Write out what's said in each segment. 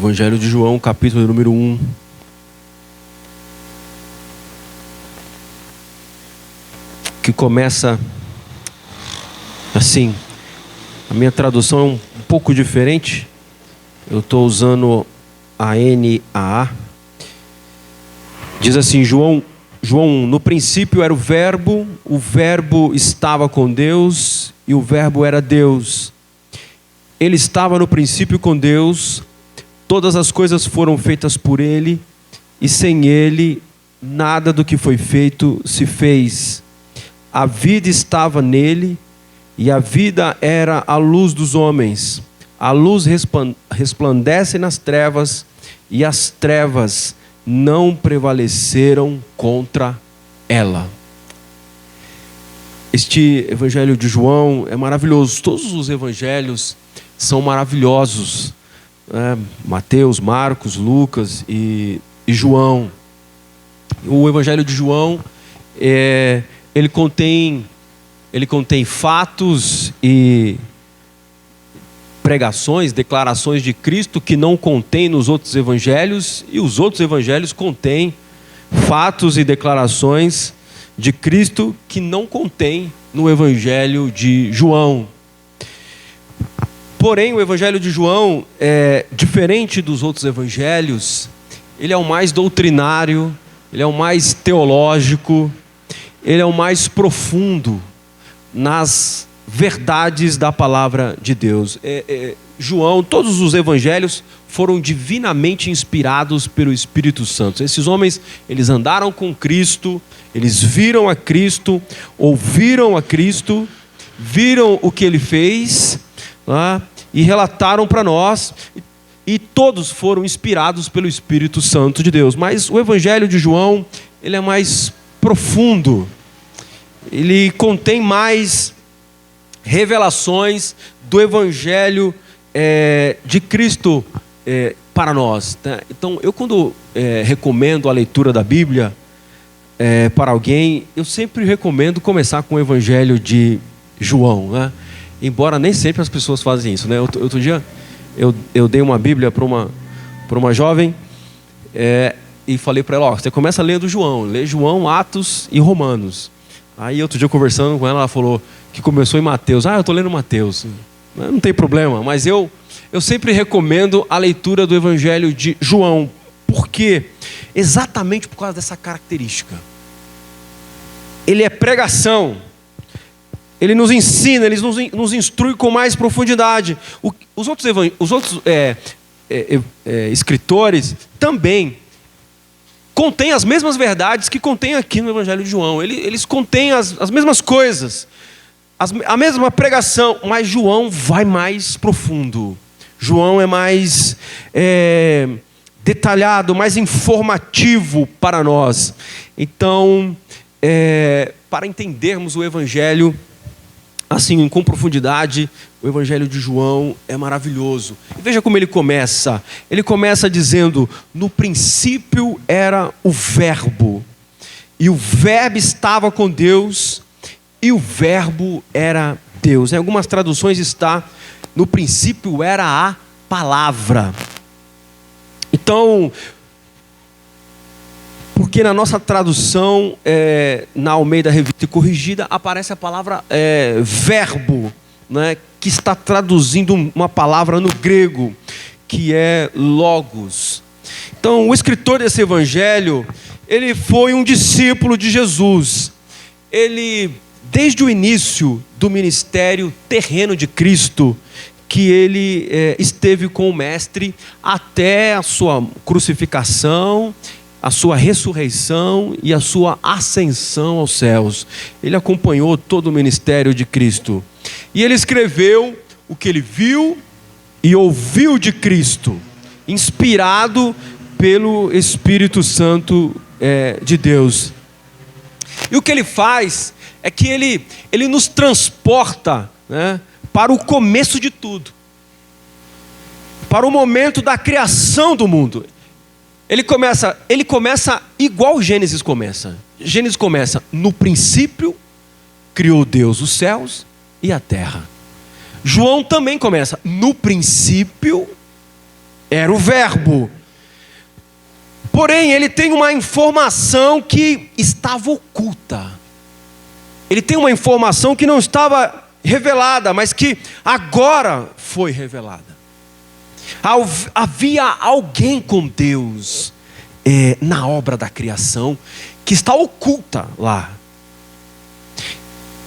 Evangelho de João, capítulo número 1. Que começa assim. A minha tradução é um pouco diferente. Eu estou usando a NAA. Diz assim, João 1. No princípio era o Verbo estava com Deus e o Verbo era Deus. Ele estava no princípio com Deus. Todas as coisas foram feitas por Ele e sem Ele nada do que foi feito se fez. A vida estava nele e a vida era a luz dos homens. A luz resplandece nas trevas e as trevas não prevaleceram contra ela. Este Evangelho de João é maravilhoso. Todos os evangelhos são maravilhosos. Mateus, Marcos, Lucas e João. O Evangelho de João ele contém fatos e pregações, declarações de Cristo que não contém nos outros evangelhos, e os outros evangelhos contêm fatos e declarações de Cristo que não contém no Evangelho de João. Porém, o Evangelho de João é diferente dos outros evangelhos. Ele é o mais doutrinário, ele é o mais teológico, ele é o mais profundo nas verdades da palavra de Deus. João, todos os evangelhos foram divinamente inspirados pelo Espírito Santo. Esses homens, eles andaram com Cristo, eles viram a Cristo, ouviram a Cristo, viram o que Ele fez, e relataram para nós, e todos foram inspirados pelo Espírito Santo de Deus. Mas o Evangelho de João, ele é mais profundo, ele contém mais revelações do Evangelho de Cristo para nós. Então, eu quando recomendo a leitura da Bíblia para alguém, eu sempre recomendo começar com o Evangelho de João, né? Embora nem sempre as pessoas fazem isso, né? Outro dia eu dei uma Bíblia para uma jovem e falei para ela, você começa lendo João, lê João, Atos e Romanos. Aí outro dia conversando com ela falou que começou em Mateus. Eu estou lendo Mateus. Não tem problema, mas eu sempre recomendo a leitura do Evangelho de João. Por quê? Exatamente por causa dessa característica. Ele é pregação. Ele nos ensina, ele nos instrui com mais profundidade. Os outros escritores também contêm as mesmas verdades que contém aqui no Evangelho de João. Eles contêm as mesmas coisas, a mesma pregação, mas João vai mais profundo. João é mais detalhado, mais informativo para nós. Então, para entendermos o Evangelho assim, com profundidade, o Evangelho de João é maravilhoso. E veja como ele começa. Ele começa dizendo, no princípio era o Verbo, e o Verbo estava com Deus, e o Verbo era Deus. Em algumas traduções está, no princípio era a palavra. Então, porque na nossa tradução, na Almeida Revista e Corrigida, aparece a palavra verbo, né, que está traduzindo uma palavra no grego, que é logos. Então, o escritor desse evangelho, ele foi um discípulo de Jesus. Ele, desde o início do ministério terreno de Cristo, que ele esteve com o Mestre até a sua crucificação, a sua ressurreição e a sua ascensão aos céus. Ele acompanhou todo o ministério de Cristo. E ele escreveu o que ele viu e ouviu de Cristo, inspirado pelo Espírito Santo de Deus. E o que ele faz é que ele nos transporta, né, para o começo de tudo, para o momento da criação do mundo. Ele começa igual Gênesis começa. Gênesis começa, no princípio criou Deus os céus e a terra. João também começa, no princípio era o Verbo. Porém, ele tem uma informação que estava oculta. Ele tem uma informação que não estava revelada, mas que agora foi revelada. Havia alguém com Deus na obra da criação que está oculta lá,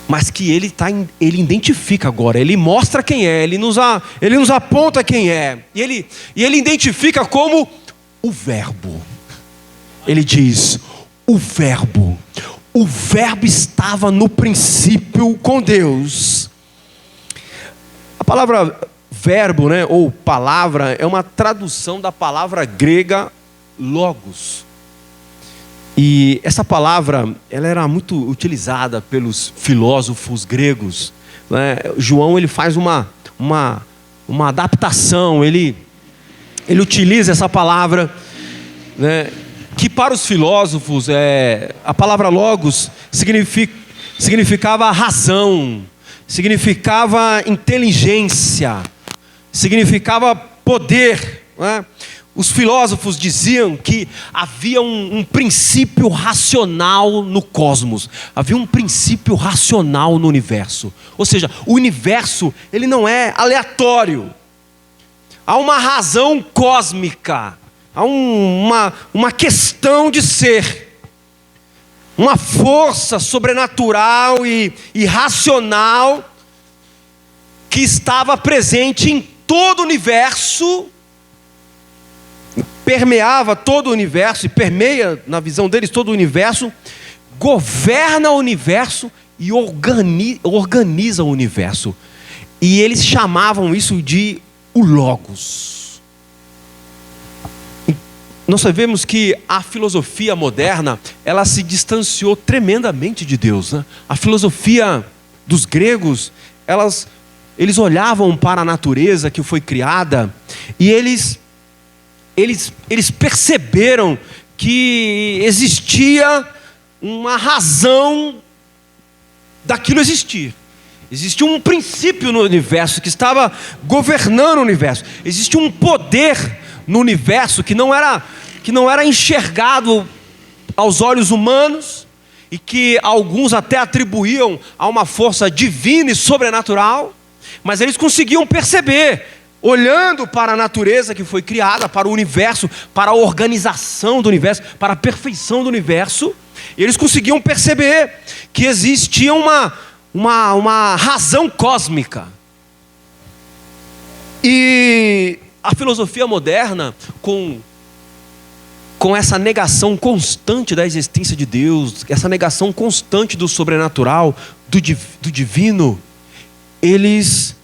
mas que ele identifica agora. Ele mostra quem é, ele nos aponta quem é, e ele identifica como o Verbo. Ele diz: o Verbo estava no princípio com Deus. A palavra verbo, né, ou palavra, é uma tradução da palavra grega logos. E essa palavra, ela era muito utilizada pelos filósofos gregos, né? João, ele faz uma adaptação, ele utiliza essa palavra, né, que para os filósofos, a palavra logos significava razão, significava inteligência, significava poder, né? Os filósofos diziam que havia um princípio racional no cosmos, havia um princípio racional no universo. Ou seja, o universo, ele não é aleatório. Há uma razão cósmica, há uma questão de ser, uma força sobrenatural e racional que estava presente em todo o universo, permeava todo o universo e permeia, na visão deles, todo o universo, governa o universo e organiza o universo. E eles chamavam isso de o Logos. Nós sabemos que a filosofia moderna, ela se distanciou tremendamente de Deus, né? A filosofia dos gregos, eles olhavam para a natureza que foi criada e eles perceberam que existia uma razão daquilo existir. Existia um princípio no universo que estava governando o universo. Existia um poder no universo que não era enxergado aos olhos humanos e que alguns até atribuíam a uma força divina e sobrenatural, mas eles conseguiam perceber, olhando para a natureza que foi criada, para o universo, para a organização do universo, para a perfeição do universo, eles conseguiam perceber que existia uma razão cósmica. E a filosofia moderna, com essa negação constante da existência de Deus, essa negação constante do sobrenatural, do divino, eles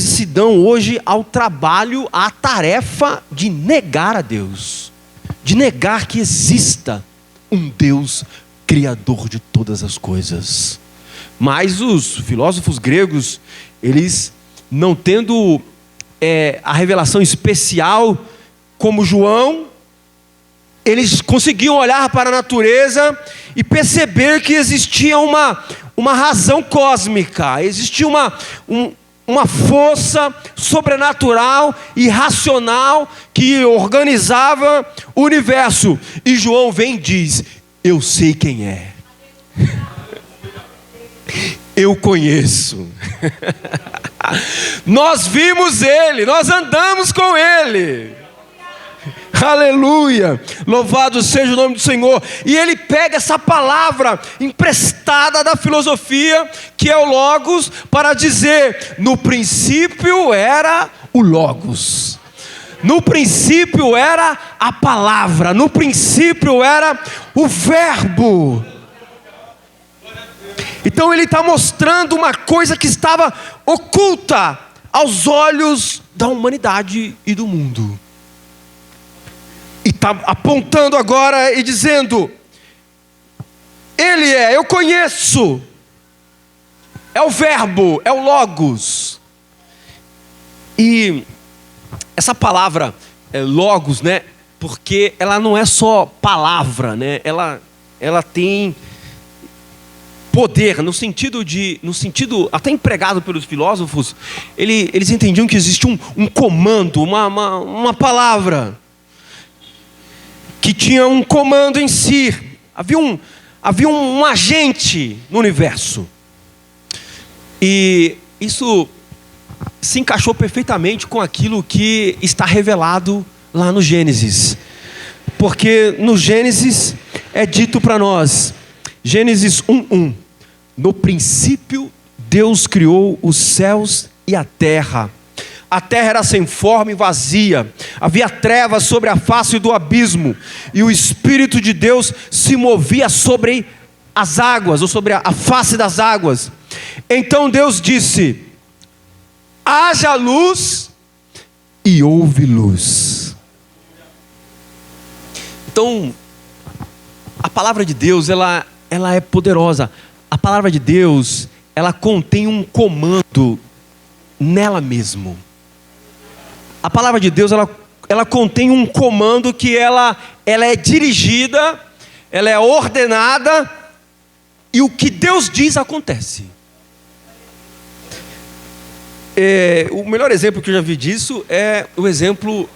se dão hoje ao trabalho, à tarefa de negar a Deus, de negar que exista um Deus criador de todas as coisas. Mas os filósofos gregos, eles não tendo a revelação especial como João, eles conseguiam olhar para a natureza e perceber que existia uma razão cósmica, existia uma força sobrenatural e racional que organizava o universo. E João vem e diz: eu sei quem é. Eu conheço. Nós vimos ele, nós andamos com ele. Aleluia, louvado seja o nome do Senhor. E ele pega essa palavra emprestada da filosofia, que é o Logos, para dizer: no princípio era o Logos, no princípio era a palavra, no princípio era o Verbo. Então ele está mostrando uma coisa que estava oculta aos olhos da humanidade e do mundo. E está apontando agora e dizendo: eu conheço, é o Verbo, é o Logos. E essa palavra Logos, né, porque ela não é só palavra, né, ela tem poder, no sentido até empregado pelos filósofos, eles entendiam que existe um comando, uma palavra, que tinha um comando em si. Havia um agente no universo. E isso se encaixou perfeitamente com aquilo que está revelado lá no Gênesis. Porque no Gênesis é dito para nós, Gênesis 1:1, no princípio Deus criou os céus e a terra. A terra era sem forma e vazia, havia trevas sobre a face do abismo, e o Espírito de Deus se movia sobre as águas, ou sobre a face das águas. Então Deus disse: haja luz, e houve luz. Então, a palavra de Deus, ela é poderosa. A palavra de Deus, ela contém um comando nela mesmo. A palavra de Deus, ela contém um comando que ela é dirigida, ela é ordenada, e o que Deus diz acontece. O melhor exemplo que eu já vi disso é o exemplo,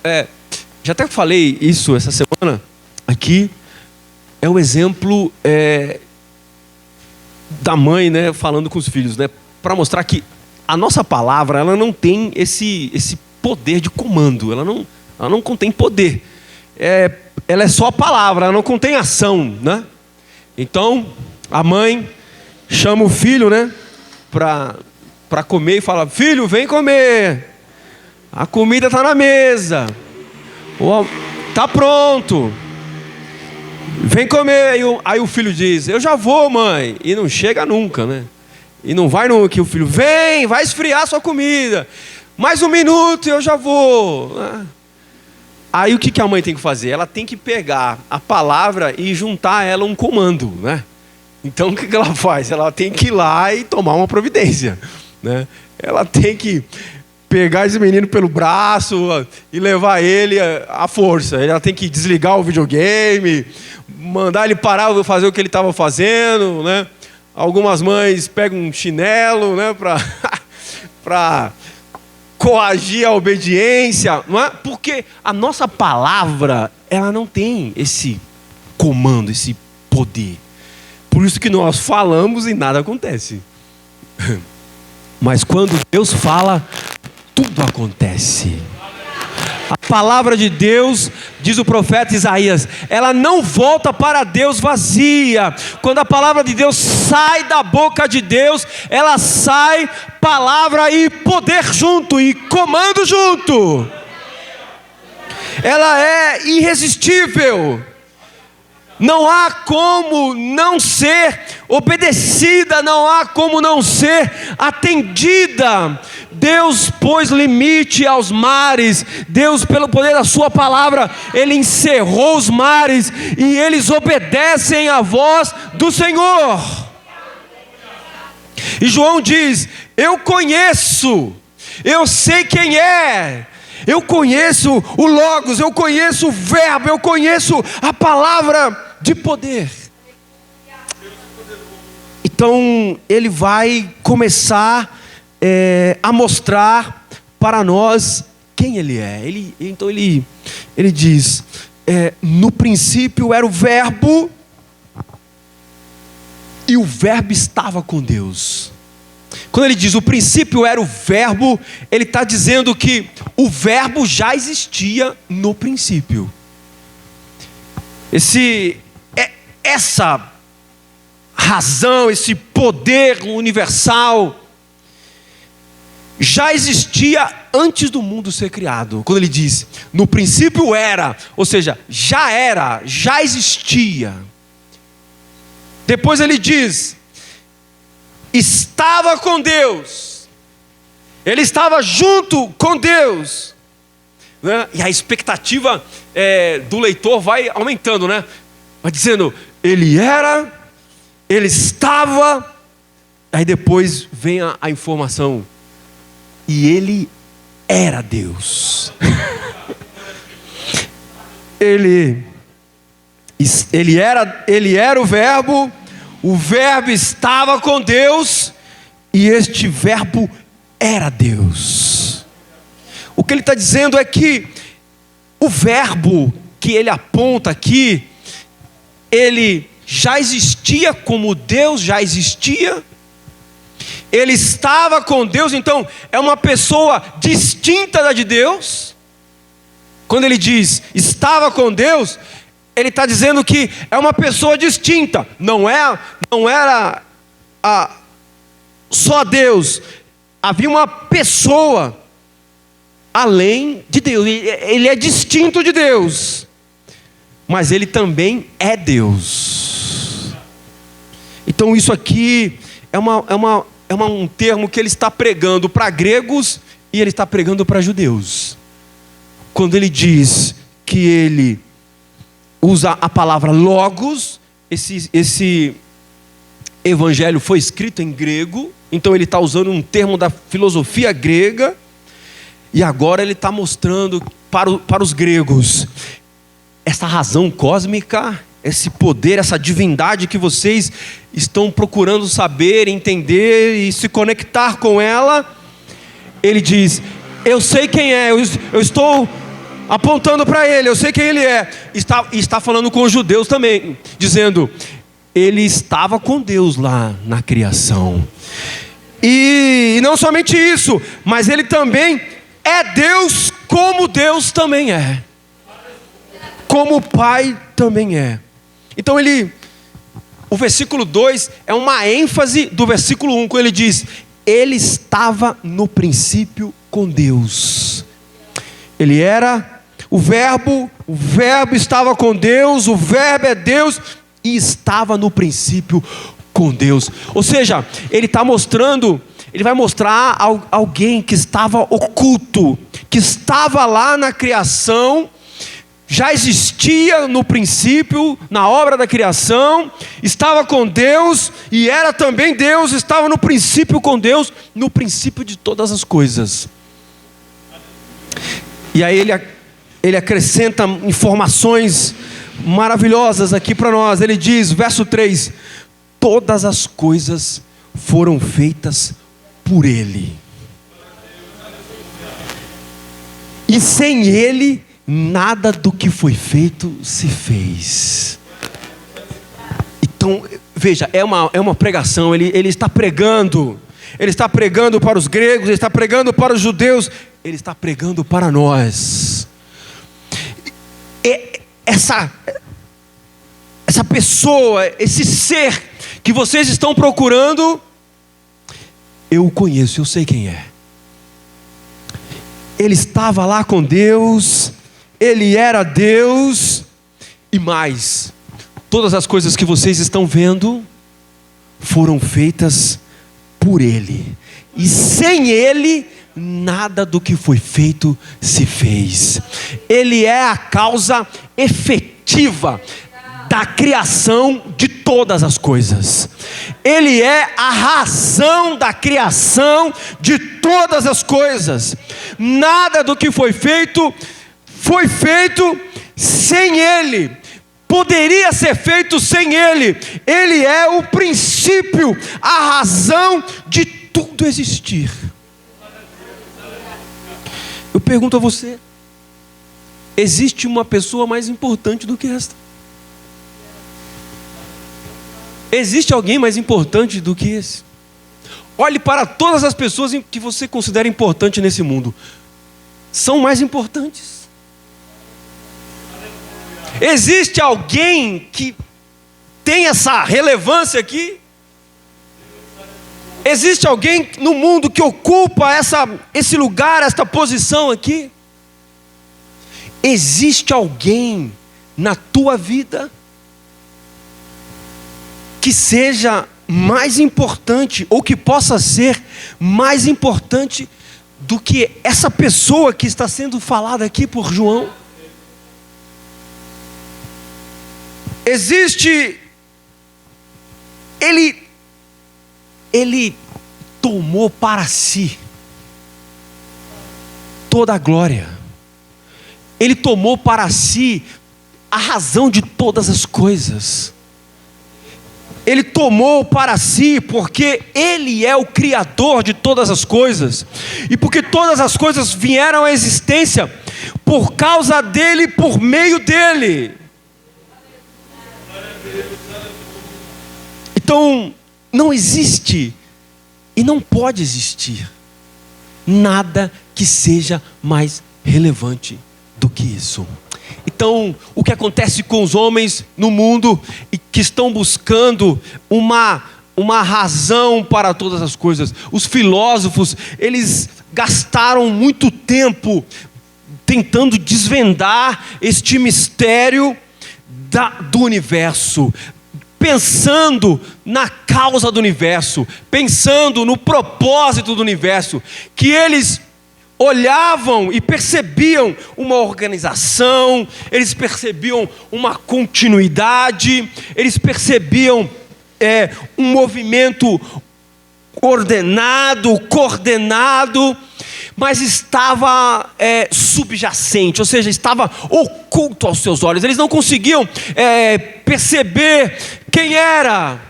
já até falei isso essa semana aqui, é o exemplo da mãe, né, falando com os filhos, né, para mostrar que a nossa palavra, ela não tem esse poder de comando, ela não contém poder, ela é só palavra, ela não contém ação, né? Então a mãe chama o filho, né, para comer, e fala: filho, vem comer, a comida está na mesa, está pronto, vem comer. Aí o filho diz: eu já vou, mãe, e não chega nunca, né? E não vai nunca, que o filho: vem, vai esfriar a sua comida, mais um minuto e eu já vou. Aí o que a mãe tem que fazer? Ela tem que pegar a palavra e juntar ela um comando, né? Então o que ela faz? Ela tem que ir lá e tomar uma providência, né? Ela tem que pegar esse menino pelo braço e levar ele à força. Ela tem que desligar o videogame, mandar ele parar de fazer o que ele estava fazendo, né? Algumas mães pegam um chinelo, né, para coagir a obediência, não é? Porque a nossa palavra, ela não tem esse comando, esse poder. Por isso que nós falamos e nada acontece. Mas quando Deus fala, tudo acontece. A palavra de Deus, diz o profeta Isaías, ela não volta para Deus vazia. Quando a palavra de Deus sai da boca de Deus, ela sai palavra e poder junto, e comando junto. Ela é irresistível. Não há como não ser obedecida, não há como não ser atendida. Deus pôs limite aos mares. Deus, pelo poder da sua palavra, Ele encerrou os mares, e eles obedecem à voz do Senhor. E João diz: eu conheço, eu sei quem é, eu conheço o Logos, eu conheço o Verbo, eu conheço a palavra de poder. Então ele vai começar a mostrar para nós quem ele é. Então ele diz: no princípio era o Verbo, e o Verbo estava com Deus. Quando ele diz o princípio era o Verbo, ele está dizendo que o Verbo já existia no princípio. Essa razão, esse poder universal já existia antes do mundo ser criado. Quando ele diz no princípio era, ou seja, já era, já existia. Depois ele diz: estava com Deus, ele estava junto com Deus, né? E a expectativa do leitor vai aumentando, né? Vai dizendo: ele era, ele estava. Aí depois vem a informação: e ele era Deus. ele era o Verbo, o Verbo estava com Deus e este Verbo era Deus. O que ele está dizendo é que o Verbo que ele aponta aqui, ele já existia como Deus já existia, ele estava com Deus, então é uma pessoa distinta da de Deus. Quando ele diz estava com Deus, ele está dizendo que é uma pessoa distinta, não era só Deus, havia uma pessoa além de Deus, ele é distinto de Deus, mas ele também é Deus. Então isso aqui é um termo que ele está pregando para gregos e ele está pregando para judeus. Quando ele diz que ele usa a palavra logos, esse evangelho foi escrito em grego, então ele está usando um termo da filosofia grega, e agora ele está mostrando para os gregos essa razão cósmica, esse poder, essa divindade que vocês estão procurando saber, entender e se conectar com ela. Ele diz: eu sei quem é, eu estou apontando para ele, eu sei quem ele é. Está falando com os judeus também, dizendo: ele estava com Deus lá na criação. E não somente isso, mas ele também é Deus, como Deus também é, como o Pai também é. Então o versículo 2 é uma ênfase do versículo 1, quando ele diz: ele estava no princípio com Deus. Ele era o Verbo estava com Deus, o Verbo é Deus e estava no princípio com Deus. Ou seja, ele vai mostrar alguém que estava oculto, que estava lá na criação, já existia no princípio, na obra da criação, estava com Deus e era também Deus, estava no princípio com Deus, no princípio de todas as coisas. E aí ele acrescenta informações maravilhosas aqui para nós. Ele diz, verso 3: todas as coisas foram feitas por Ele, e sem Ele nada do que foi feito se fez. Então, veja, é uma pregação. Ele está pregando para os gregos, ele está pregando para os judeus, ele está pregando para nós. Essa pessoa, esse ser que vocês estão procurando, eu o conheço, eu sei quem é. Ele estava lá com Deus, ele era Deus, e mais, todas as coisas que vocês estão vendo foram feitas por Ele, e sem Ele nada do que foi feito se fez. Ele é a causa efetiva da criação de todas as coisas. Ele é a razão da criação de todas as coisas. Nada do que foi feito sem Ele. Poderia ser feito sem Ele. Ele é o princípio, a razão de tudo existir. Eu pergunto a você: existe uma pessoa mais importante do que esta? Existe alguém mais importante do que esse? Olhe para todas as pessoas que você considera importante nesse mundo. São mais importantes. Existe alguém que tem essa relevância aqui? Existe alguém no mundo que ocupa esse lugar, esta posição aqui? Existe alguém na tua vida que seja mais importante, ou que possa ser mais importante do que essa pessoa que está sendo falada aqui por João? Existe, ele tomou para si toda a glória, ele tomou para si a razão de todas as coisas. Ele tomou para si, porque Ele é o Criador de todas as coisas, e porque todas as coisas vieram à existência por causa dEle, por meio dEle. Então, não existe e não pode existir nada que seja mais relevante do que isso. Então, o que acontece com os homens no mundo e que estão buscando uma razão para todas as coisas? Os filósofos, eles gastaram muito tempo tentando desvendar este mistério do universo, pensando na causa do universo, pensando no propósito do universo, que eles olhavam e percebiam uma organização, eles percebiam uma continuidade, eles percebiam um movimento ordenado, coordenado, mas estava subjacente, ou seja, estava oculto aos seus olhos. Eles não conseguiam perceber quem era.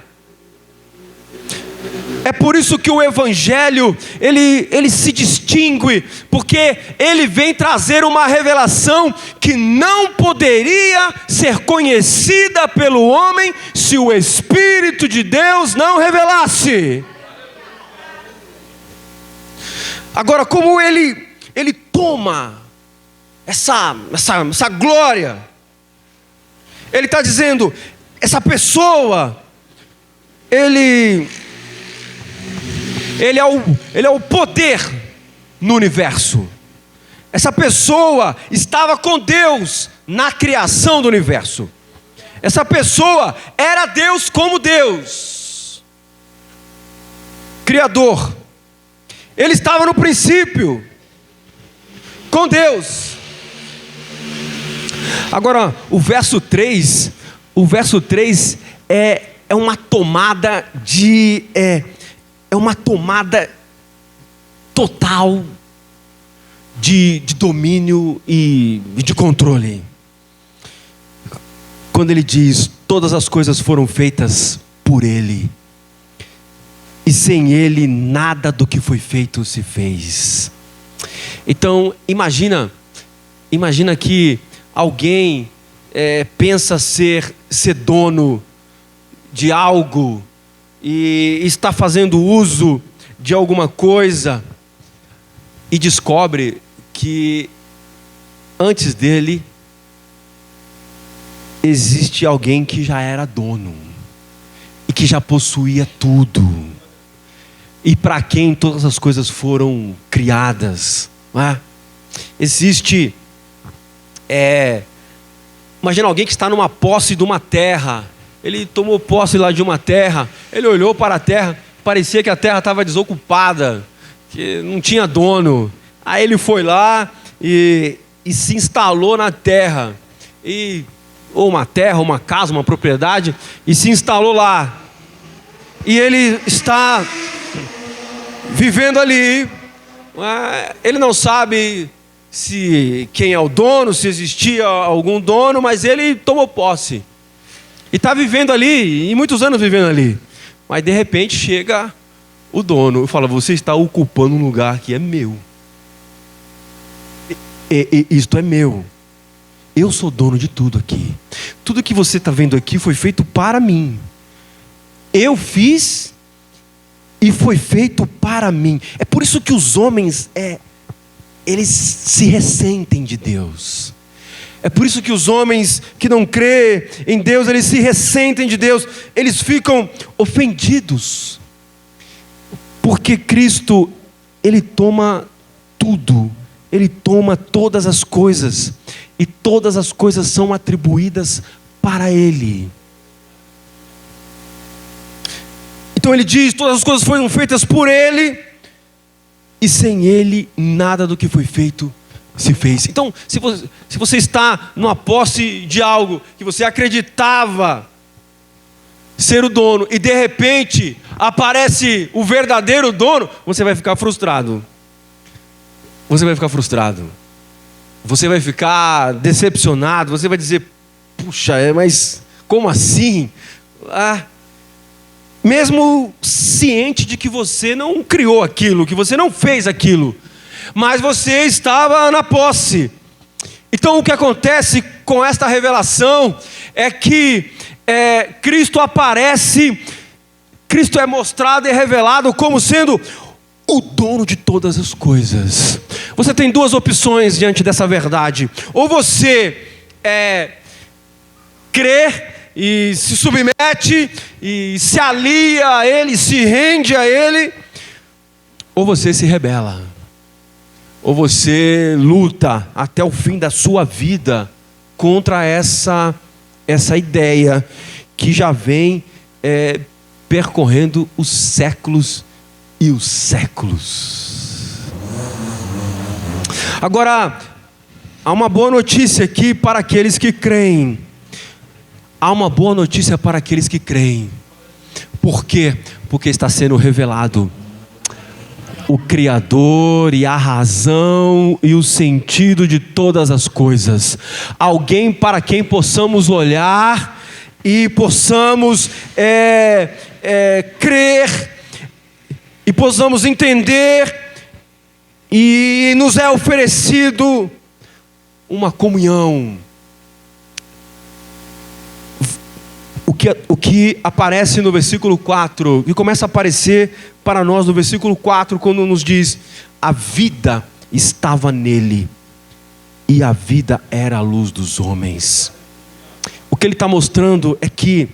É por isso que o Evangelho, ele se distingue, porque ele vem trazer uma revelação que não poderia ser conhecida pelo homem se o Espírito de Deus não revelasse. Agora, como ele toma essa glória, ele está dizendo, essa pessoa, ele é o poder no universo. Essa pessoa estava com Deus na criação do universo. Essa pessoa era Deus como Deus, Criador. Ele estava no princípio com Deus. Agora, o verso 3 é uma tomada uma tomada total de domínio e de controle. Quando ele diz, todas as coisas foram feitas por Ele, e sem Ele nada do que foi feito se fez. Então, imagina que alguém pensa ser dono de algo, e está fazendo uso de alguma coisa, e descobre que antes dele existe alguém que já era dono, e que já possuía tudo, e para quem todas as coisas foram criadas, não é? Existe, imagina alguém que está numa posse de uma terra. Ele tomou posse lá de uma terra, ele olhou para a terra, parecia que a terra estava desocupada, que não tinha dono. Aí ele foi lá e se instalou na terra, ou uma terra, uma casa, uma propriedade, e se instalou lá. E ele está vivendo ali, ele não sabe quem é o dono, se existia algum dono, mas ele tomou posse. E está vivendo ali, e muitos anos vivendo ali. Mas de repente chega o dono e fala, você está ocupando um lugar que é meu. Isto é meu. Eu sou dono de tudo aqui. Tudo que você está vendo aqui foi feito para mim. Eu fiz e foi feito para mim. É por isso que os homens, eles se ressentem de Deus. É por isso que os homens que não crêem em Deus, eles se ressentem de Deus, eles ficam ofendidos, porque Cristo, Ele toma tudo, Ele toma todas as coisas, e todas as coisas são atribuídas para Ele. Então Ele diz, todas as coisas foram feitas por Ele, e sem Ele nada do que foi feito se fez. Então, se você está numa posse de algo que você acreditava ser o dono, e de repente aparece o verdadeiro dono, você vai ficar frustrado. Você vai ficar frustrado. Você vai ficar decepcionado. Você vai dizer, puxa, mas como assim? mesmo ciente de que você não criou aquilo, que você não fez aquilo, mas você estava na posse. Então o que acontece com esta revelação é que Cristo aparece, Cristo é mostrado e revelado como sendo o dono de todas as coisas. Você tem duas opções diante dessa verdade: ou você crê e se submete e se alia a Ele, se rende a Ele, ou você se rebela, ou você luta até o fim da sua vida contra essa ideia que já vem percorrendo os séculos e os séculos. Agora, há uma boa notícia aqui para aqueles que creem. Há uma boa notícia para aqueles que creem. Por quê? Porque está sendo revelado o Criador e a razão e o sentido de todas as coisas. Alguém para quem possamos olhar e possamos crer e possamos entender, e nos é oferecido uma comunhão. O que aparece no versículo 4, e começa a aparecer para nós no versículo 4, quando nos diz: a vida estava nele, e a vida era a luz dos homens. O que ele está mostrando é que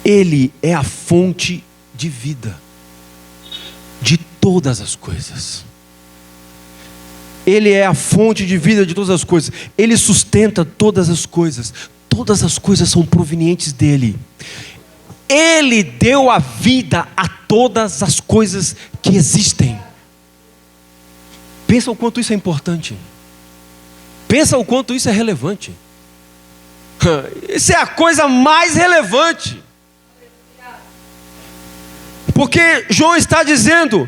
ele é a fonte de vida de todas as coisas. Ele é a fonte de vida de todas as coisas. Ele sustenta todas as coisas. Todas as coisas são provenientes dele. Ele deu a vida a todas as coisas que existem. Pensa o quanto isso é importante. Pensa o quanto isso é relevante. Isso é a coisa mais relevante. Porque João está dizendo: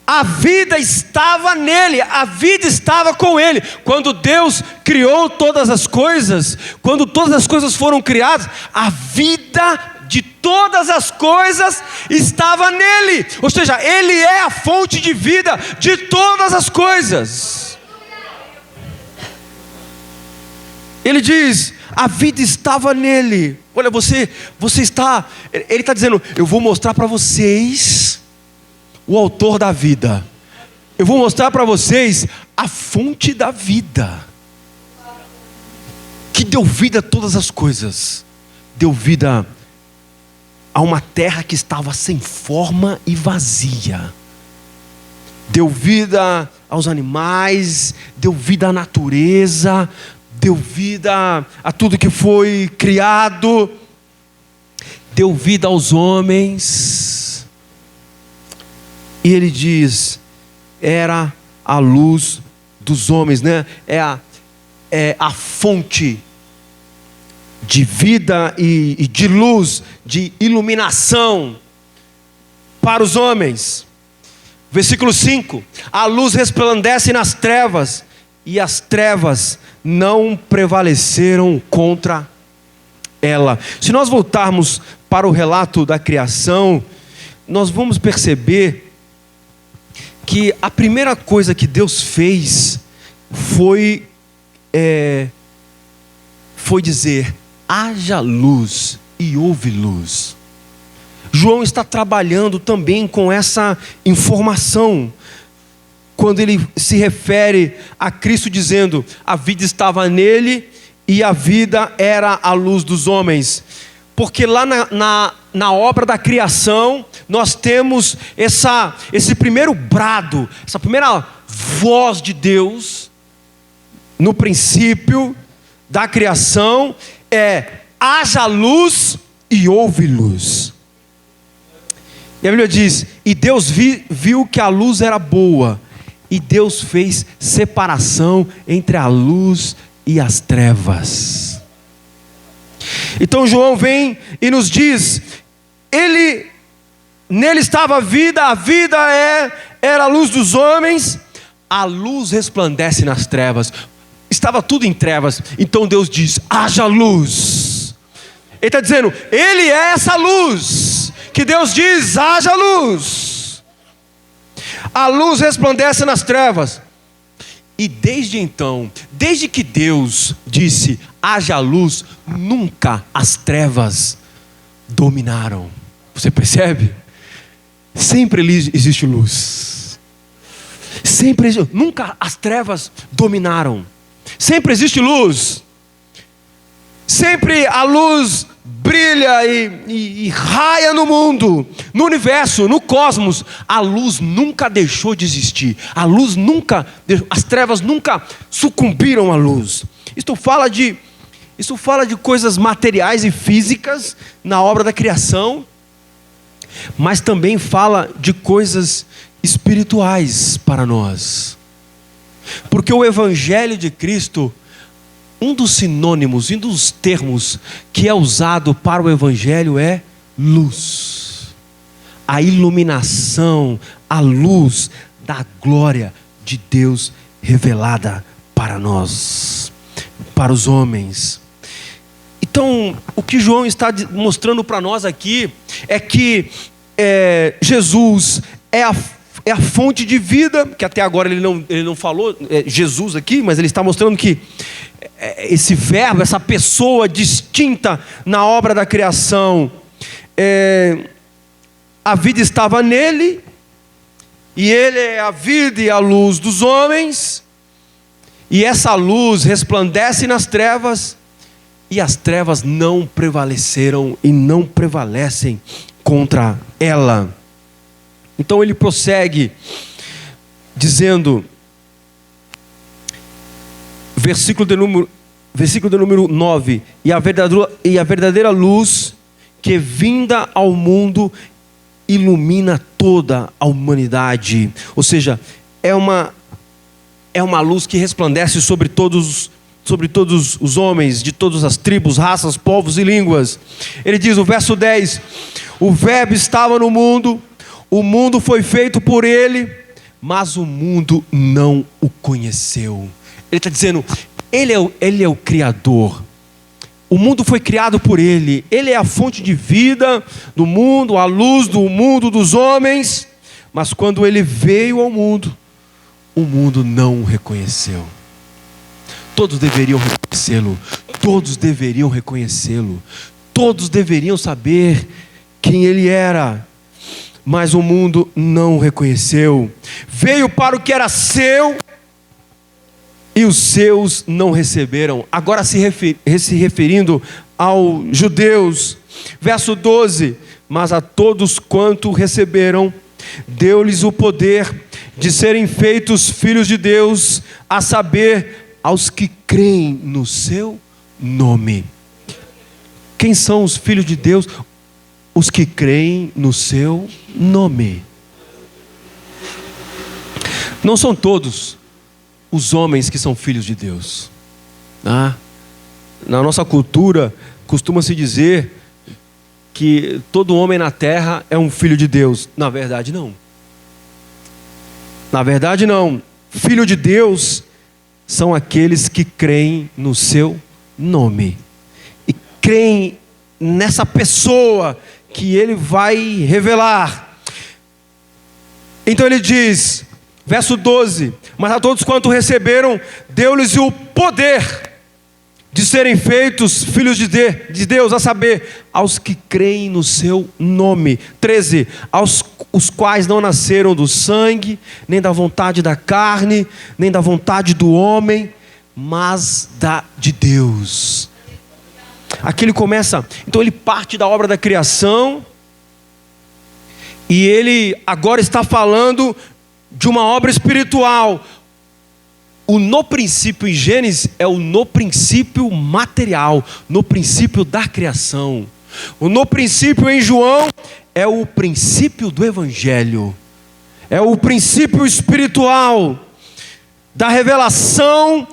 a vida estava nele, a vida estava com ele. Quando Deus criou todas as coisas, quando todas as coisas foram criadas, a vida de todas as coisas estava nele. Ou seja, ele é a fonte de vida de todas as coisas. Ele diz: a vida estava nele. Olha, você está, ele está dizendo: eu vou mostrar para vocês o autor da vida. Eu vou mostrar para vocês a fonte da vida, que deu vida a todas as coisas. Deu vida a uma terra que estava sem forma e vazia. Deu vida aos animais, deu vida à natureza, deu vida a tudo que foi criado, deu vida aos homens. E ele diz: era a luz dos homens, né? É a fonte de vida e de luz, de iluminação para os homens. Versículo 5: a luz resplandece nas trevas, e as trevas não prevaleceram contra ela. Se nós voltarmos para o relato da criação, nós vamos perceber que a primeira coisa que Deus fez foi dizer: haja luz, e houve luz. João está trabalhando também com essa informação, quando ele se refere a Cristo dizendo: a vida estava nele, e a vida era a luz dos homens. Porque lá na obra da criação, nós temos esse primeiro brado, essa primeira voz de Deus, no princípio da criação, haja luz e houve luz. E a Bíblia diz: e Deus viu que a luz era boa, e Deus fez separação entre a luz e as trevas. Então João vem e nos diz: nele estava a vida era a luz dos homens, a luz resplandece nas trevas. Estava tudo em trevas, então Deus diz: haja luz. Ele está dizendo, Ele é essa luz, que Deus diz, haja luz. A luz resplandece nas trevas. E desde então, desde que Deus disse, haja luz, nunca as trevas dominaram. Você percebe? Sempre existe luz. Nunca as trevas dominaram. Sempre existe luz. Sempre a luz brilha e raia no mundo, no universo, no cosmos. A luz nunca deixou de existir. As trevas nunca sucumbiram à luz. Isso fala de coisas materiais e físicas na obra da criação, mas também fala de coisas espirituais para nós. Porque o Evangelho de Cristo, um dos sinônimos, um dos termos que é usado para o Evangelho é luz. A iluminação, a luz da glória de Deus revelada para nós, para os homens. Então, o que João está mostrando para nós aqui é que Jesus é a fonte de vida, que até agora ele não falou Jesus aqui, mas ele está mostrando que esse verbo, essa pessoa distinta na obra da criação, a vida estava nele, e ele é a vida e a luz dos homens, e essa luz resplandece nas trevas, e as trevas não prevaleceram e não prevalecem contra ela. Então ele prossegue dizendo, versículo de número 9, e a verdadeira luz que vinda ao mundo ilumina toda a humanidade. Ou seja, é uma luz que resplandece sobre todos os homens, de todas as tribos, raças, povos e línguas. Ele diz no verso 10, o verbo estava no mundo, o mundo foi feito por ele, mas o mundo não o conheceu. Ele está dizendo, ele é o Criador. O mundo foi criado por Ele. Ele é a fonte de vida do mundo, a luz do mundo, dos homens. Mas quando Ele veio ao mundo, o mundo não o reconheceu. Todos deveriam reconhecê-lo. Todos deveriam reconhecê-lo. Todos deveriam saber quem Ele era. Mas o mundo não o reconheceu. Veio para o que era seu, e os seus não receberam. Agora se referindo aos judeus. Verso 12. Mas a todos quanto receberam, deu-lhes o poder de serem feitos filhos de Deus, a saber, aos que creem no seu nome. Quem são os filhos de Deus? Os que creem no seu nome. Não são todos os homens que são filhos de Deus. Na nossa cultura, costuma-se dizer que todo homem na terra é um filho de Deus. Na verdade, não. Na verdade, não. Filho de Deus são aqueles que creem no seu nome. E creem nessa pessoa que Ele vai revelar. Então ele diz, verso 12, mas a todos quanto receberam, deu-lhes o poder de serem feitos filhos de Deus, a saber, aos que creem no seu nome. 13, aos os quais não nasceram do sangue, nem da vontade da carne, nem da vontade do homem, mas de Deus. Aqui ele começa, então ele parte da obra da criação, e ele agora está falando de uma obra espiritual. O no princípio em Gênesis é o no princípio material, no princípio da criação. O no princípio em João é o princípio do Evangelho, é o princípio espiritual da revelação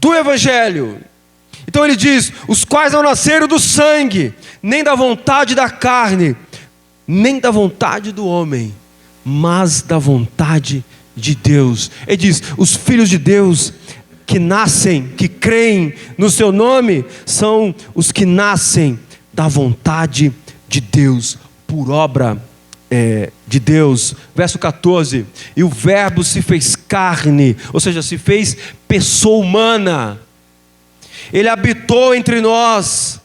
do Evangelho. Então ele diz, os quais não nasceram do sangue, nem da vontade da carne, nem da vontade do homem, mas da vontade de Deus. Ele diz, os filhos de Deus que nascem, que creem no seu nome, são os que nascem da vontade de Deus, por obra de Deus. Verso 14: e o verbo se fez carne, ou seja, se fez pessoa humana. Ele habitou entre nós,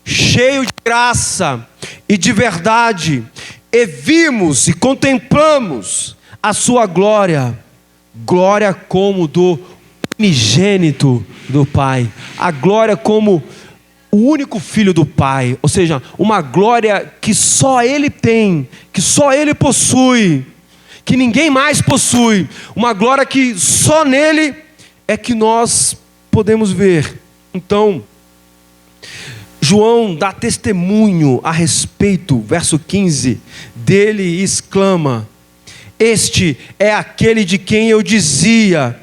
cheio de graça e de verdade, e vimos e contemplamos a sua glória, glória como do unigênito do Pai, a glória como o único filho do Pai, ou seja, uma glória que só Ele tem, que só Ele possui, que ninguém mais possui, uma glória que só nele é que nós podemos ver. Então, João dá testemunho a respeito, verso 15, dele e exclama: este é aquele de quem eu dizia,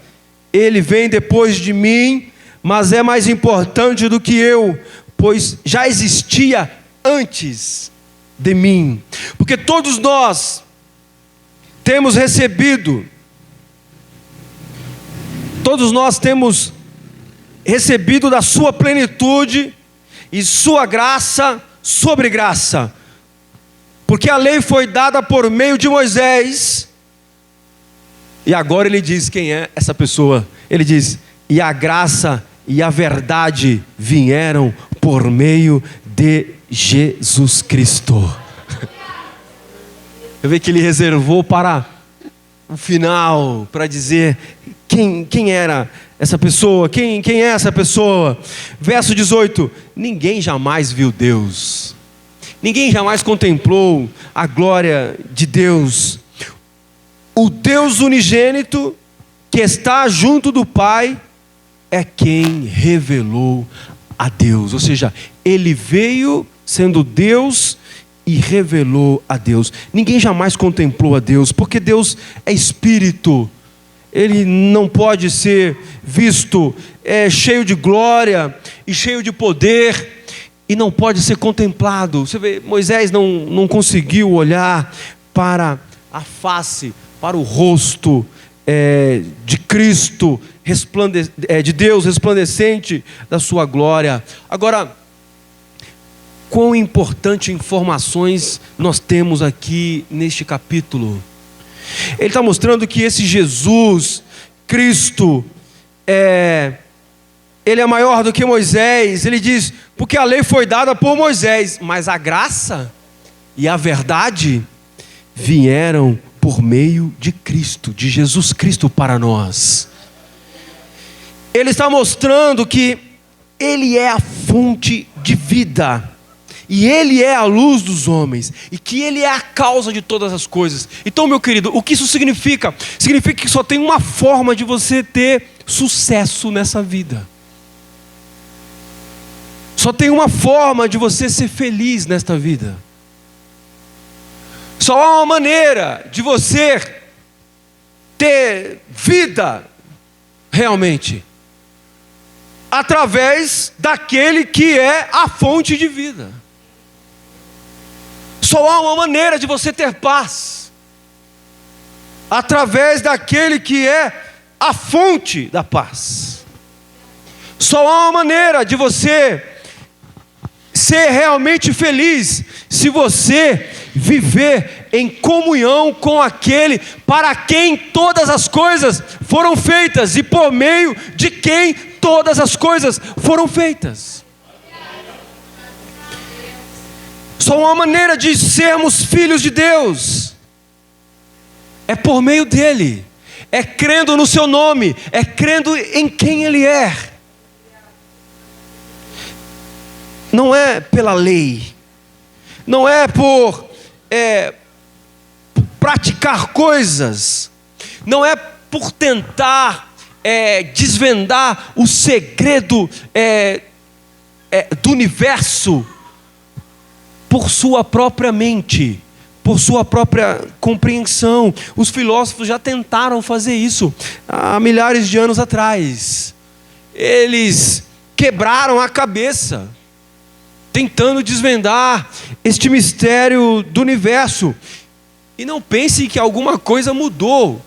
ele vem depois de mim, mas é mais importante do que eu, pois já existia antes de mim. Porque todos nós temos recebido da sua plenitude e sua graça sobre graça. Porque a lei foi dada por meio de Moisés, e agora ele diz quem é essa pessoa. Ele diz: e a graça e a verdade vieram por meio de Jesus Cristo. Eu vejo que ele reservou para o final, para dizer quem era essa pessoa, quem é essa pessoa. Verso 18: ninguém jamais viu Deus, ninguém jamais contemplou a glória de Deus. O Deus unigênito que está junto do Pai é quem revelou a Deus. Ou seja, Ele veio sendo Deus e revelou a Deus. Ninguém jamais contemplou a Deus, porque Deus é Espírito. Ele não pode ser visto cheio de glória e cheio de poder, e não pode ser contemplado. Você vê, Moisés não conseguiu olhar para a face, para o rosto de Cristo, de Deus resplandecente da sua glória. Agora, quão importante informações nós temos aqui neste capítulo. Ele está mostrando que esse Jesus, Cristo, Ele é maior do que Moisés. Ele diz, porque a lei foi dada por Moisés, mas a graça e a verdade vieram por meio de Cristo, de Jesus Cristo para nós. Ele está mostrando que Ele é a fonte de vida, e Ele é a luz dos homens, e que Ele é a causa de todas as coisas. Então, meu querido, o que isso significa? Significa que só tem uma forma de você ter sucesso nessa vida. Só tem uma forma de você ser feliz nesta vida. Só há uma maneira de você ter vida realmente, através daquele que é a fonte de vida. Só há uma maneira de você ter paz, através daquele que é a fonte da paz. Só há uma maneira de você ser realmente feliz, se você viver em comunhão com aquele para quem todas as coisas foram feitas, e por meio de quem todas as coisas foram feitas. Só uma maneira de sermos filhos de Deus é por meio dele, é crendo no seu nome, é crendo em quem ele é. Não é pela lei, não é por praticar coisas, não é por tentar desvendar o segredo do universo por sua própria mente, por sua própria compreensão. Os filósofos já tentaram fazer isso há milhares de anos atrás. Eles quebraram a cabeça tentando desvendar este mistério do universo. E não pense que alguma coisa mudou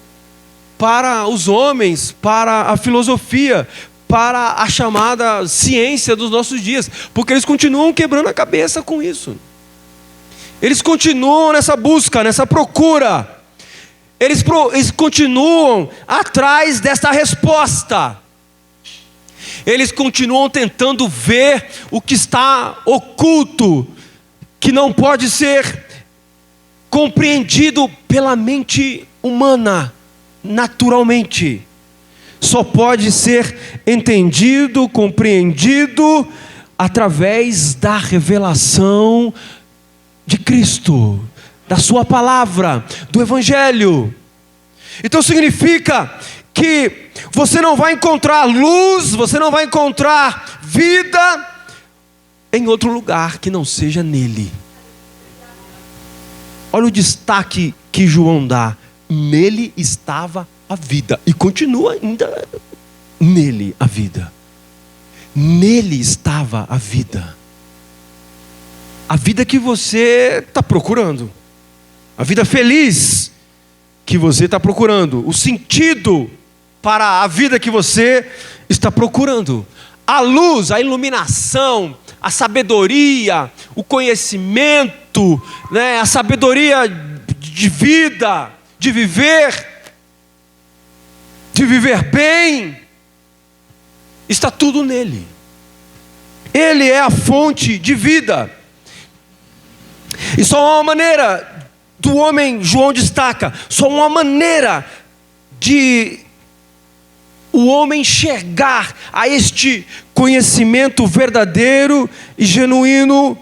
para os homens, para a filosofia, para a chamada ciência dos nossos dias, porque eles continuam quebrando a cabeça com isso. Eles continuam nessa busca, nessa procura. Eles continuam atrás dessa resposta. Eles continuam tentando ver o que está oculto, que não pode ser compreendido pela mente humana, naturalmente. Só pode ser entendido, compreendido através da revelação de Cristo, da sua palavra, do Evangelho. Então significa que você não vai encontrar luz, você não vai encontrar vida em outro lugar que não seja nele. Olha o destaque que João dá: nele estava a vida, e continua ainda nele a vida. Nele estava a vida. A vida que você está procurando, a vida feliz que você está procurando, o sentido para a vida que você está procurando, a luz, a iluminação, a sabedoria, o conhecimento, né? A sabedoria de vida, de viver bem, está tudo nele. Ele é a fonte de vida. E só uma maneira do homem, João destaca, só uma maneira de o homem chegar a este conhecimento verdadeiro e genuíno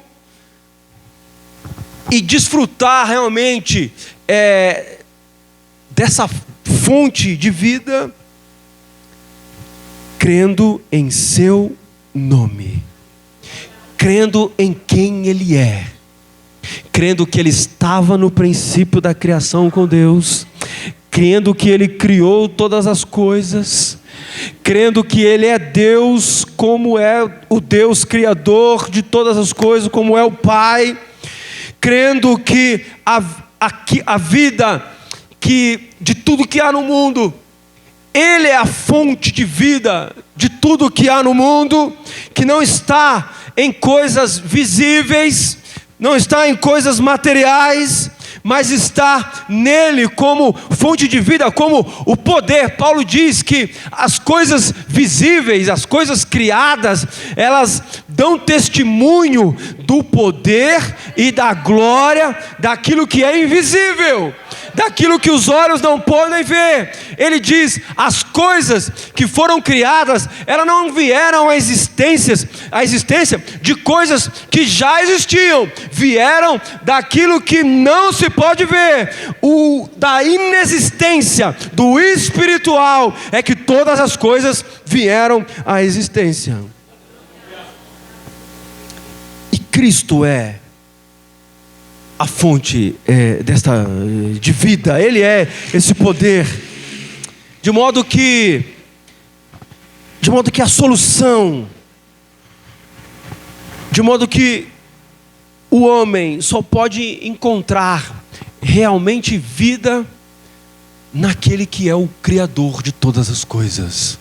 e desfrutar realmente dessa fonte de vida, crendo em seu nome, crendo em quem ele é, crendo que ele estava no princípio da criação com Deus, crendo que ele criou todas as coisas, crendo que ele é Deus, como é o Deus criador de todas as coisas, como é o Pai, crendo que a vida, que de tudo que há no mundo, ele é a fonte de vida de tudo que há no mundo, que não está em coisas visíveis, não está em coisas materiais, mas está nele como fonte de vida, como o poder. Paulo diz que as coisas visíveis, as coisas criadas, elas dão testemunho do poder e da glória daquilo que é invisível, daquilo que os olhos não podem ver. Ele diz: as coisas que foram criadas, elas não vieram à existência de coisas que já existiam, vieram daquilo que não se pode ver, da inexistência, do espiritual, é que todas as coisas vieram à existência. E Cristo é a fonte de vida, ele é esse poder, de modo que a solução, de modo que o homem só pode encontrar realmente vida naquele que é o Criador de todas as coisas,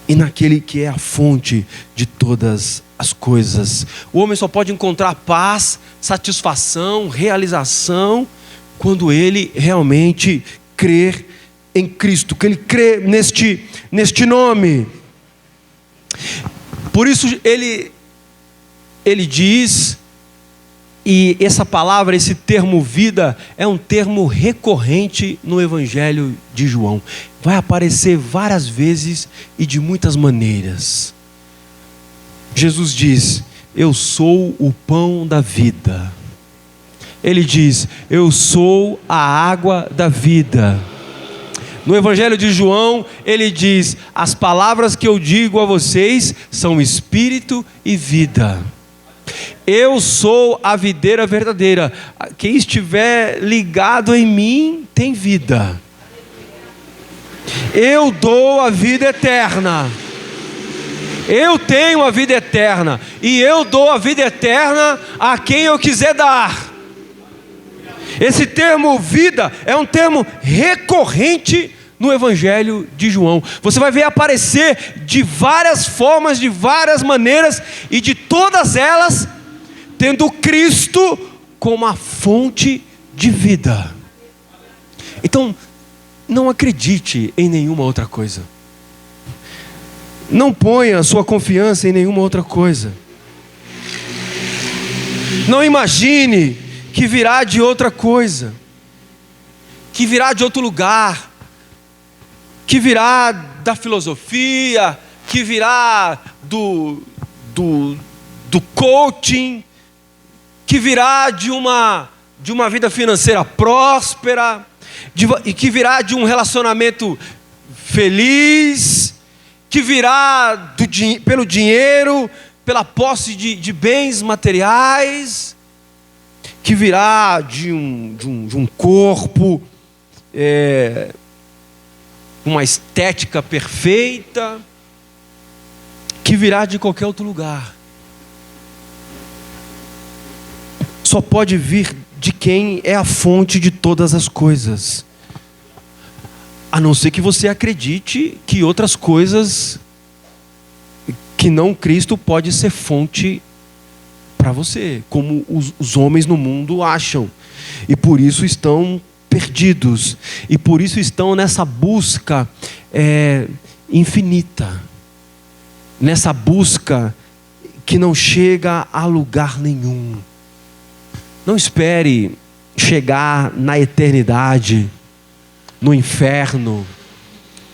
e naquele que é a fonte de todas as coisas. O homem só pode encontrar paz, satisfação, realização, quando ele realmente crer em Cristo, que ele crê neste nome. Por isso ele diz, e essa palavra, esse termo vida, é um termo recorrente no Evangelho de João. Vai aparecer várias vezes e de muitas maneiras. Jesus diz: eu sou o pão da vida. Ele diz: eu sou a água da vida. No Evangelho de João, ele diz: as palavras que eu digo a vocês são espírito e vida. Eu sou a videira verdadeira. Quem estiver ligado em mim tem vida. Eu dou a vida eterna. Eu tenho a vida eterna, e eu dou a vida eterna a quem eu quiser dar. Esse termo vida é um termo recorrente no Evangelho de João. Você vai ver aparecer de várias formas, de várias maneiras, e de todas elas, tendo Cristo como a fonte de vida. Então, não acredite em nenhuma outra coisa. Não ponha sua confiança em nenhuma outra coisa. Não imagine que virá de outra coisa, que virá de outro lugar, que virá da filosofia, que virá do coaching, que virá de uma vida financeira próspera, e que virá de um relacionamento feliz, que virá pelo dinheiro, pela posse de bens materiais, que virá de um corpo, uma estética perfeita, que virá de qualquer outro lugar. Só pode vir de quem é a fonte de todas as coisas. A não ser que você acredite que outras coisas que não Cristo pode ser fonte para você, como os homens no mundo acham, e por isso estão perdidos, e por isso estão nessa busca infinita, nessa busca que não chega a lugar nenhum. Não espere chegar na eternidade, no inferno,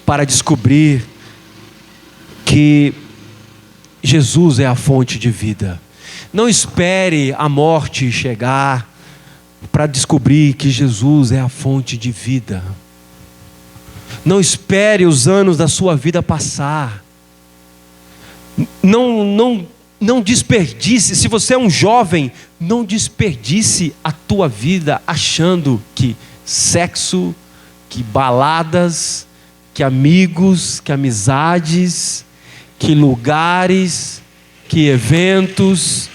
para descobrir que Jesus é a fonte de vida. Não espere a morte chegar para descobrir que Jesus é a fonte de vida. Não espere os anos da sua vida passar. Não desperdice. Se você é um jovem, não desperdice a tua vida achando que sexo, que baladas, que amigos, que amizades, que lugares, que eventos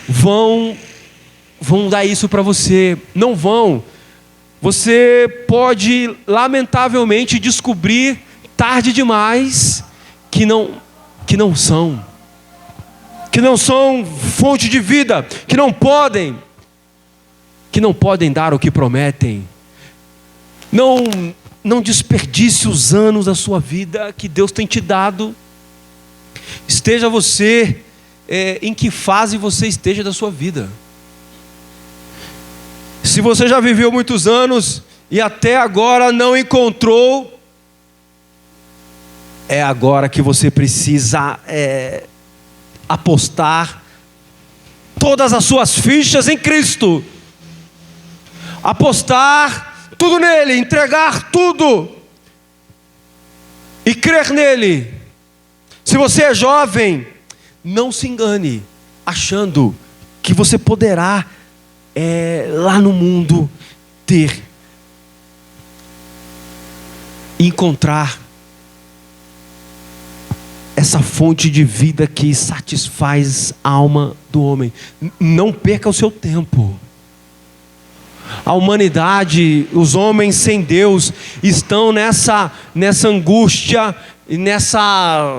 vão dar isso para você. Não vão. Você pode, lamentavelmente, descobrir tarde demais que não são fonte de vida, que não podem dar o que prometem. Não desperdice os anos da sua vida que Deus tem te dado. Esteja você em que fase você esteja da sua vida. Se você já viveu muitos anos e até agora não encontrou, é agora que você precisa apostar todas as suas fichas em Cristo. Apostar tudo nele, entregar tudo e crer nele. Se você é jovem, não se engane achando que você poderá lá no mundo encontrar essa fonte de vida que satisfaz a alma do homem. Não perca o seu tempo. A humanidade, os homens sem Deus, estão nessa angústia, nessa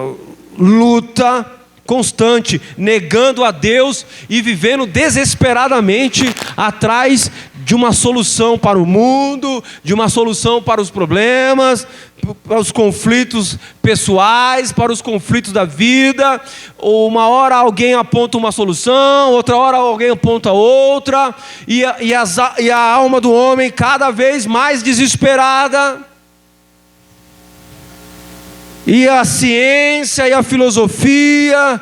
luta constante, negando a Deus e vivendo desesperadamente atrás de uma solução para o mundo, de uma solução para os problemas, para os conflitos pessoais, para os conflitos da vida. Uma hora alguém aponta uma solução, outra hora alguém aponta outra, e a alma do homem cada vez mais desesperada. E a ciência e a filosofia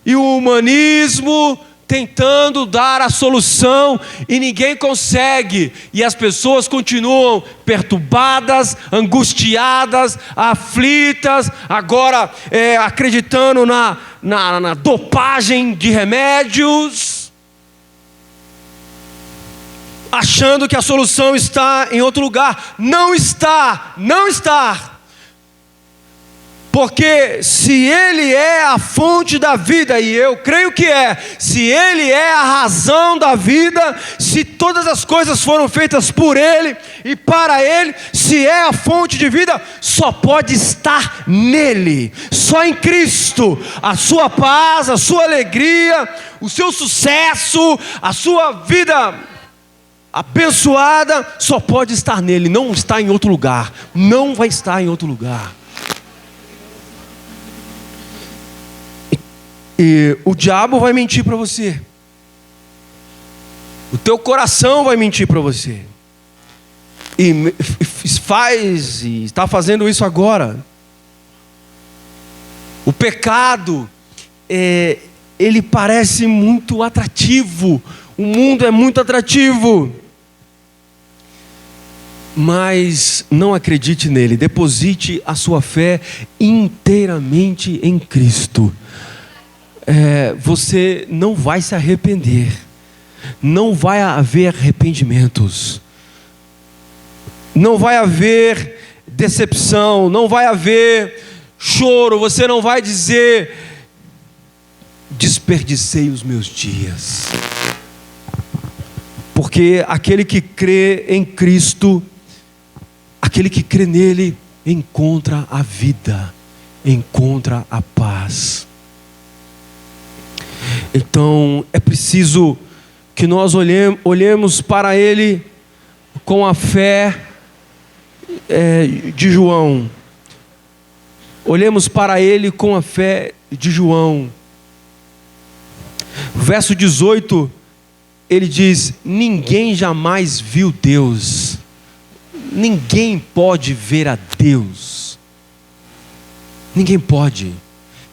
e o humanismo tentando dar a solução, e ninguém consegue, e as pessoas continuam perturbadas, angustiadas, aflitas, agora acreditando na dopagem de remédios, achando que a solução está em outro lugar. Não está. Porque se Ele é a fonte da vida, e eu creio que é, se Ele é a razão da vida, se todas as coisas foram feitas por Ele e para Ele, se é a fonte de vida, só pode estar nele, só em Cristo. A sua paz, a sua alegria, o seu sucesso, a sua vida abençoada, só pode estar nele, não está em outro lugar, não vai estar em outro lugar. E o diabo vai mentir para você, o teu coração vai mentir para você, e está fazendo isso agora. O pecado, ele parece muito atrativo, o mundo é muito atrativo, mas não acredite nele, deposite a sua fé inteiramente em Cristo. Você não vai se arrepender, não vai haver arrependimentos, não vai haver decepção, não vai haver choro, você não vai dizer: desperdicei os meus dias. Porque aquele que crê em Cristo, aquele que crê nele, encontra a vida, encontra a paz. Então é preciso que nós olhemos para ele com a fé de João. Olhemos para ele com a fé de João. Verso 18, ele diz: ninguém jamais viu Deus, ninguém pode ver a Deus, ninguém pode,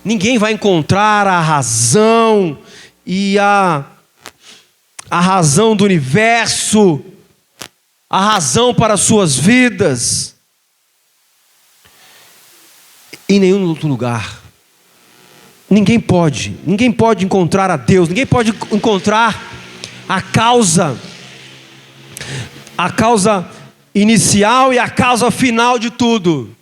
ninguém vai encontrar a razão e a razão do universo, a razão para as suas vidas, em nenhum outro lugar. Ninguém pode encontrar a Deus, ninguém pode encontrar a causa inicial e a causa final de tudo.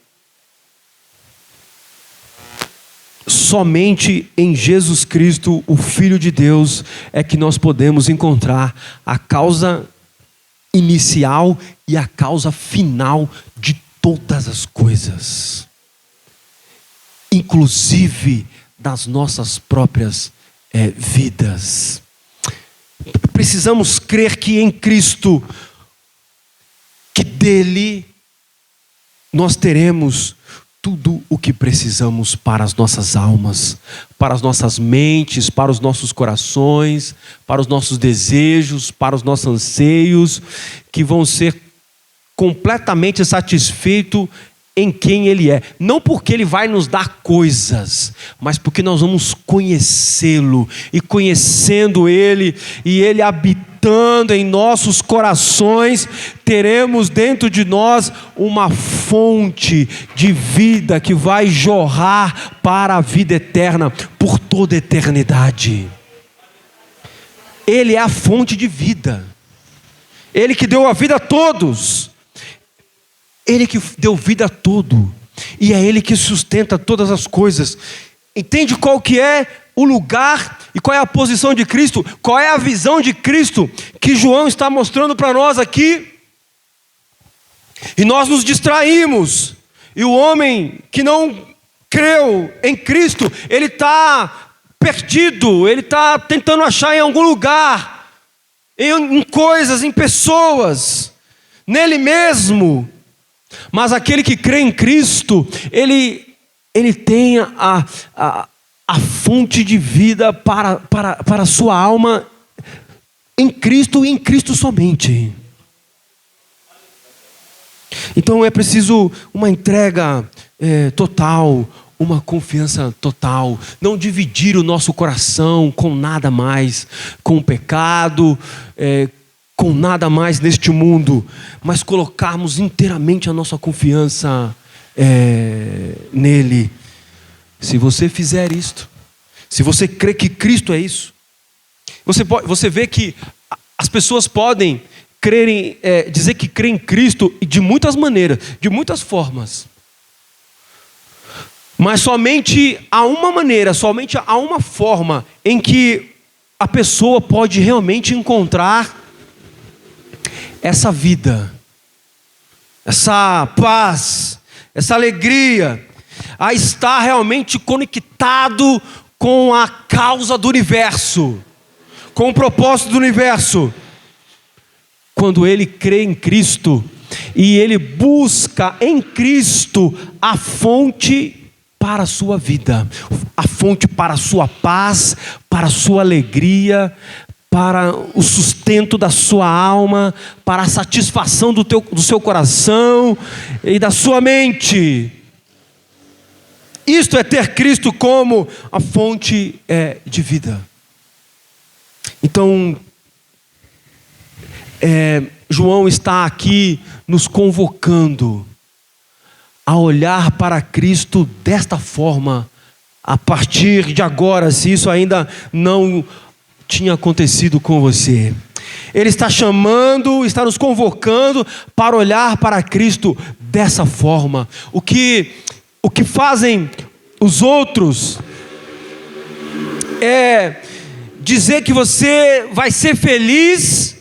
Somente em Jesus Cristo, o Filho de Deus, é que nós podemos encontrar a causa inicial e a causa final de todas as coisas, inclusive das nossas próprias vidas. Precisamos crer que em Cristo, que dele nós teremos tudo o que precisamos para as nossas almas, para as nossas mentes, para os nossos corações, para os nossos desejos, para os nossos anseios, que vão ser completamente satisfeitos em quem Ele é. Não porque Ele vai nos dar coisas, mas porque nós vamos conhecê-lo, e conhecendo Ele, e Ele habitando em nossos corações, teremos dentro de nós uma fonte de vida que vai jorrar para a vida eterna, por toda a eternidade. Ele é a fonte de vida, Ele que deu a vida a todos, Ele que deu vida a tudo, e é Ele que sustenta todas as coisas. Entende qual que é o lugar e qual é a posição de Cristo? Qual é a visão de Cristo que João está mostrando para nós aqui? E nós nos distraímos, e o homem que não creu em Cristo, ele está perdido, ele está tentando achar em algum lugar, em coisas, em pessoas, nele mesmo. Mas aquele que crê em Cristo, ele tem a fonte de vida para a sua alma em Cristo e em Cristo somente. Então é preciso uma entrega total, uma confiança total, não dividir o nosso coração com nada mais, com o pecado, com nada mais neste mundo, mas colocarmos inteiramente a nossa confiança nele. Se você fizer isto, se você crê que Cristo é isso, você vê que as pessoas podem dizer que crê em Cristo de muitas maneiras, de muitas formas. Mas somente há uma maneira, somente há uma forma em que a pessoa pode realmente encontrar essa vida, essa paz, essa alegria, a estar realmente conectado com a causa do universo, com o propósito do universo. Quando ele crê em Cristo e ele busca em Cristo a fonte para a sua vida, a fonte para a sua paz, para a sua alegria, para o sustento da sua alma, para a satisfação do seu coração e da sua mente. Isto é ter Cristo como a fonte de vida. Então, João está aqui nos convocando a olhar para Cristo desta forma, a partir de agora, se isso ainda não tinha acontecido com você. Ele está chamando, está nos convocando para olhar para Cristo dessa forma. O que fazem os outros é dizer que você vai ser feliz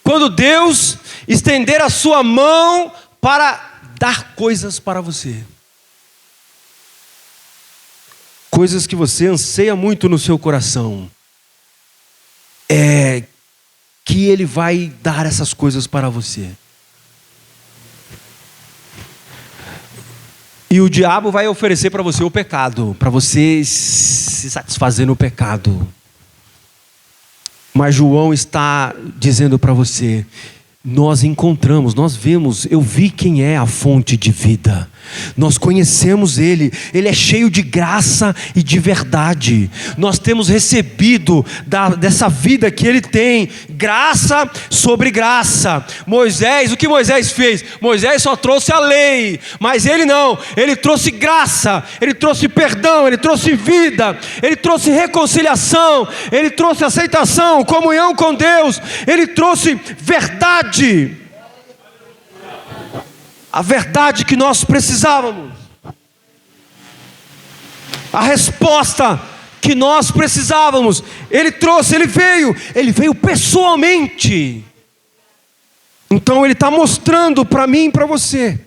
quando Deus estender a sua mão para dar coisas para você. Coisas que você anseia muito no seu coração. Que Ele vai dar essas coisas para você. E o diabo vai oferecer para você o pecado, para você se satisfazer no pecado. Mas João está dizendo para você: nós encontramos, nós vemos, eu vi quem é a fonte de vida. Nós conhecemos Ele, Ele é cheio de graça e de verdade. Nós temos recebido dessa vida que Ele tem, graça sobre graça. Moisés, o que Moisés fez? Moisés só trouxe a lei, mas Ele não, Ele trouxe graça, Ele trouxe perdão, Ele trouxe vida, Ele trouxe reconciliação, Ele trouxe aceitação, comunhão com Deus, Ele trouxe verdade. A verdade que nós precisávamos, a resposta que nós precisávamos, Ele trouxe, Ele veio pessoalmente. Então Ele está mostrando para mim e para você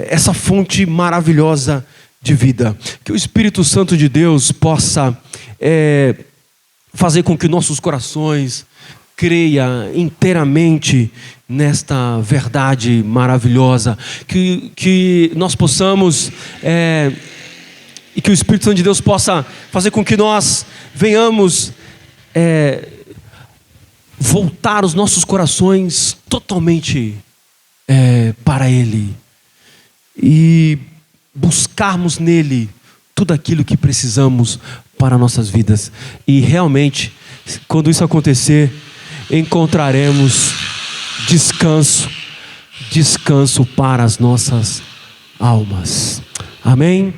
essa fonte maravilhosa de vida. Que o Espírito Santo de Deus possa fazer com que nossos corações creia inteiramente nesta verdade maravilhosa, que nós possamos e que o Espírito Santo de Deus possa fazer com que nós venhamos voltar os nossos corações totalmente para Ele e buscarmos nele tudo aquilo que precisamos para nossas vidas. E realmente, quando isso acontecer, encontraremos descanso para as nossas almas. Amém?